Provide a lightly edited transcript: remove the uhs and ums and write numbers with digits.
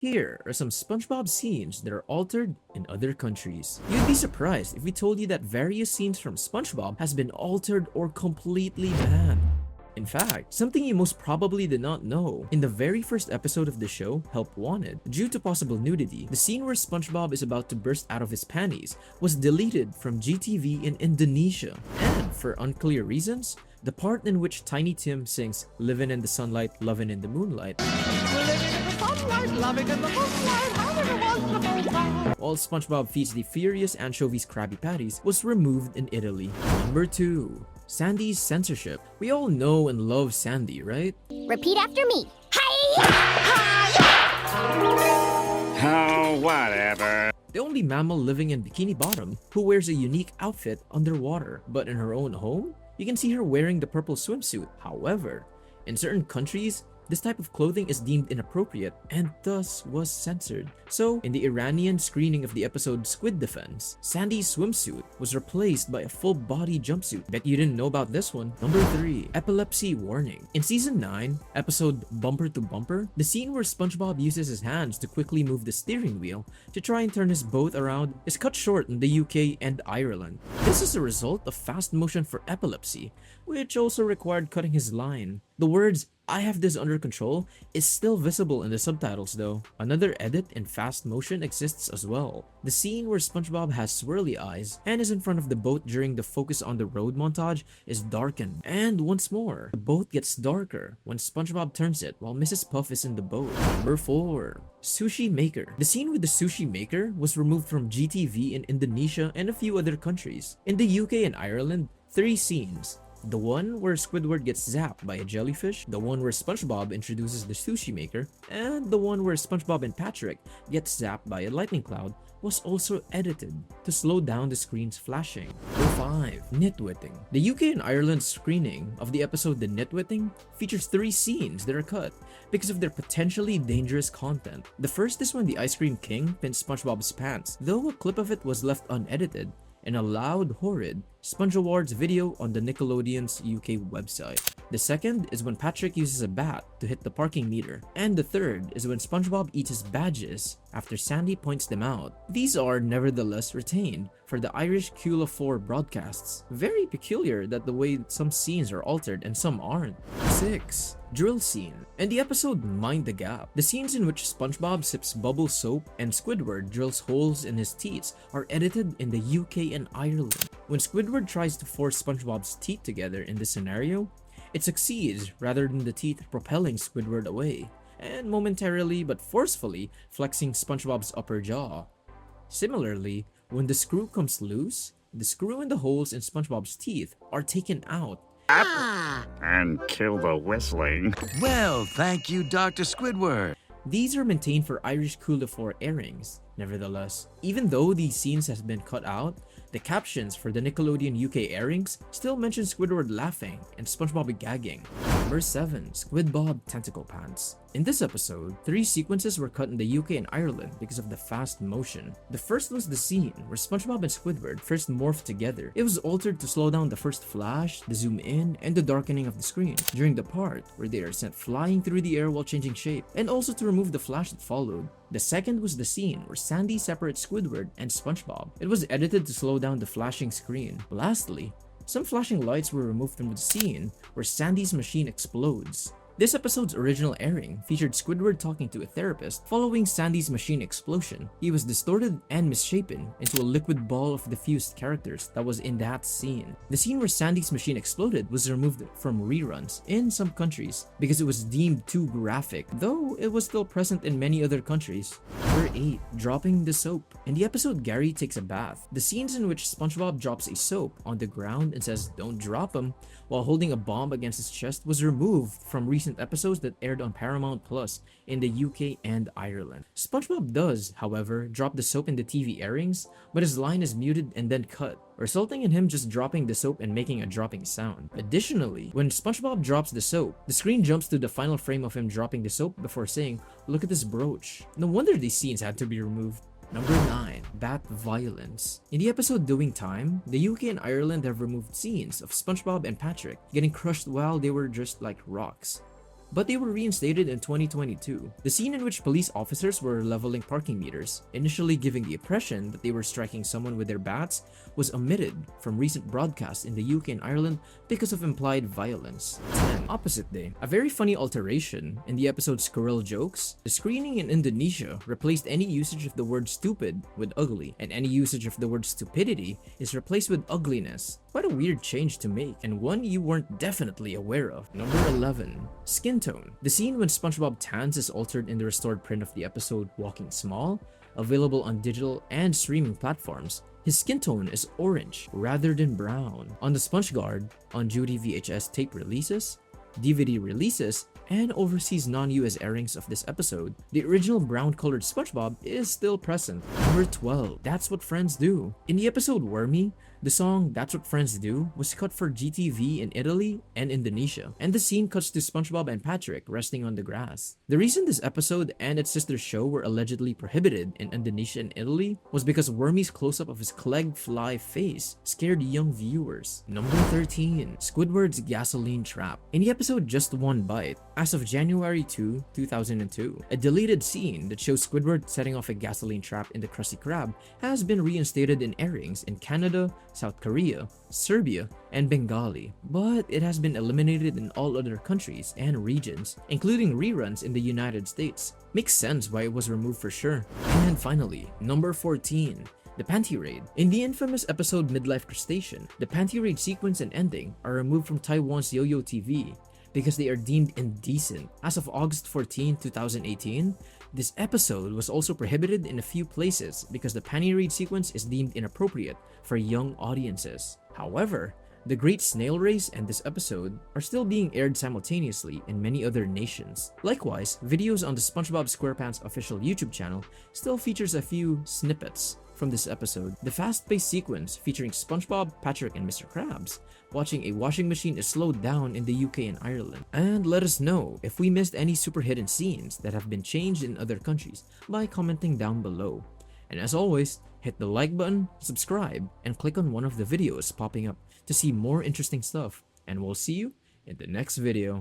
Here are some SpongeBob scenes that are altered in other countries. You'd be surprised if we told you that various scenes from SpongeBob has been altered or completely banned. In fact, something you most probably did not know, in the very first episode of the show, Help Wanted, due to possible nudity, the scene where SpongeBob is about to burst out of his panties was deleted from GTV in Indonesia. And for unclear reasons, the part in which Tiny Tim sings "Livin' in the Sunlight, Lovin' in the Moonlight" while SpongeBob feeds the furious anchovies Krabby Patties was removed in Italy. Number 2. Sandy's censorship. We all know and love Sandy, right? Repeat after me. Hi! Oh, whatever. The only mammal living in Bikini Bottom who wears a unique outfit underwater, but in her own home, you can see her wearing the purple swimsuit. However, in certain countries, this type of clothing is deemed inappropriate and thus was censored. So, in the Iranian screening of the episode Squid Defense, Sandy's swimsuit was replaced by a full-body jumpsuit. Bet you didn't know about this one. Number 3. Epilepsy warning. In Season 9, episode Bumper to Bumper, the scene where SpongeBob uses his hands to quickly move the steering wheel to try and turn his boat around is cut short in the UK and Ireland. This is a result of fast motion for epilepsy, which also required cutting his line. The words "I have this under control" is still visible in the subtitles though. Another edit in fast motion exists as well. The scene where SpongeBob has swirly eyes and is in front of the boat during the focus on the road montage is darkened. And once more, the boat gets darker when SpongeBob turns it while Mrs. Puff is in the boat. Number 4. Sushi Maker. The scene with the sushi maker was removed from GTV in Indonesia and a few other countries. In the UK and Ireland, 3 scenes. The one where Squidward gets zapped by a jellyfish, the one where SpongeBob introduces the sushi maker, and the one where SpongeBob and Patrick gets zapped by a lightning cloud was also edited to slow down the screen's flashing. Number 5. Nitwitting. The UK and Ireland screening of the episode The Nitwitting features 3 scenes that are cut because of their potentially dangerous content. The first is when the Ice Cream King pins SpongeBob's pants, though a clip of it was left unedited in a loud, horrid Sponge Awards video on the Nickelodeon's UK website. The second is when Patrick uses a bat to hit the parking meter. And the third is when SpongeBob eats his badges after Sandy points them out. These are nevertheless retained for the Irish Cula 4 broadcasts. Very peculiar that the way some scenes are altered and some aren't. 6. Drill scene. In the episode Mind the Gap, the scenes in which SpongeBob sips bubble soap and Squidward drills holes in his teeth are edited in the UK and Ireland. When Squidward tries to force SpongeBob's teeth together in this scenario, it succeeds rather than the teeth propelling Squidward away, and momentarily but forcefully flexing SpongeBob's upper jaw. Similarly, when the screw comes loose, the screw and the holes in SpongeBob's teeth are taken out. And kill the whistling. Well, thank you, Dr. Squidward. These are maintained for Irish Cula 4 airings. Nevertheless, even though these scenes have been cut out, the captions for the Nickelodeon UK airings still mention Squidward laughing and SpongeBob gagging. Number 7. SquidBob Tentacle Pants. In this episode, 3 sequences were cut in the UK and Ireland because of the fast motion. The first was the scene where SpongeBob and Squidward first morphed together. It was altered to slow down the first flash, the zoom in, and the darkening of the screen during the part where they are sent flying through the air while changing shape, and also to remove the flash that followed. The second was the scene where Sandy separates Squidward and SpongeBob. It was edited to slow down the flashing screen. Lastly, some flashing lights were removed from the scene where Sandy's machine explodes. This episode's original airing featured Squidward talking to a therapist following Sandy's machine explosion. He was distorted and misshapen into a liquid ball of diffused characters that was in that scene. The scene where Sandy's machine exploded was removed from reruns in some countries because it was deemed too graphic, though it was still present in many other countries. Number 8. Dropping the soap. In the episode Gary Takes a Bath, the scenes in which SpongeBob drops a soap on the ground and says "Don't drop him" while holding a bomb against his chest was removed from recent episodes that aired on Paramount Plus in the UK and Ireland. SpongeBob does, however, drop the soap in the TV airings, but his line is muted and then cut, resulting in him just dropping the soap and making a dropping sound. Additionally, when SpongeBob drops the soap, the screen jumps to the final frame of him dropping the soap before saying, "Look at this brooch." No wonder these scenes had to be removed. Number 9. Bat violence. In the episode Doing Time, the UK and Ireland have removed scenes of SpongeBob and Patrick getting crushed while they were just like rocks. but they were reinstated in 2022. The scene in which police officers were leveling parking meters, initially giving the impression that they were striking someone with their bats, was omitted from recent broadcasts in the UK and Ireland because of implied violence. 10. Opposite day. A very funny alteration in the episode Squirrel Jokes. The screening in Indonesia replaced any usage of the word stupid with ugly, and any usage of the word stupidity is replaced with ugliness. Quite a weird change to make, and one you weren't definitely aware of. Number 11. Skin tone. The scene when SpongeBob tans is altered in the restored print of the episode Walking Small, available on digital and streaming platforms. His skin tone is orange rather than brown. On the SpongeGuard, on duty VHS tape releases, DVD releases, and overseas non-US airings of this episode, the original brown-colored SpongeBob is still present. Number 12. That's What Friends Do. In the episode Wormy, the song That's What Friends Do was cut for GTV in Italy and Indonesia, and the scene cuts to SpongeBob and Patrick resting on the grass. The reason this episode and its sister show were allegedly prohibited in Indonesia and Italy was because Wormy's close-up of his Clegg Fly face scared young viewers. Number 13. Squidward's Gasoline Trap. In the episode Just One Bite, as of January 2, 2002, a deleted scene that shows Squidward setting off a gasoline trap in the Krusty Krab has been reinstated in airings in Canada, South Korea, Serbia, and Bengali, but it has been eliminated in all other countries and regions, including reruns in the United States. Makes sense why it was removed for sure. And finally, number 14. The Panty Raid. In the infamous episode Midlife Crustacean, the Panty Raid sequence and ending are removed from Taiwan's Yo-Yo TV because they are deemed indecent. As of August 14, 2018, this episode was also prohibited in a few places because the panty raid sequence is deemed inappropriate for young audiences. However, the Great Snail Race and this episode are still being aired simultaneously in many other nations. Likewise, videos on the SpongeBob SquarePants official YouTube channel still features a few snippets from this episode. The fast-paced sequence featuring SpongeBob, Patrick, and Mr. Krabs watching a washing machine is slowed down in the UK and Ireland. And let us know if we missed any super hidden scenes that have been changed in other countries by commenting down below. And as always, hit the like button, subscribe, and click on one of the videos popping up to see more interesting stuff. And we'll see you in the next video.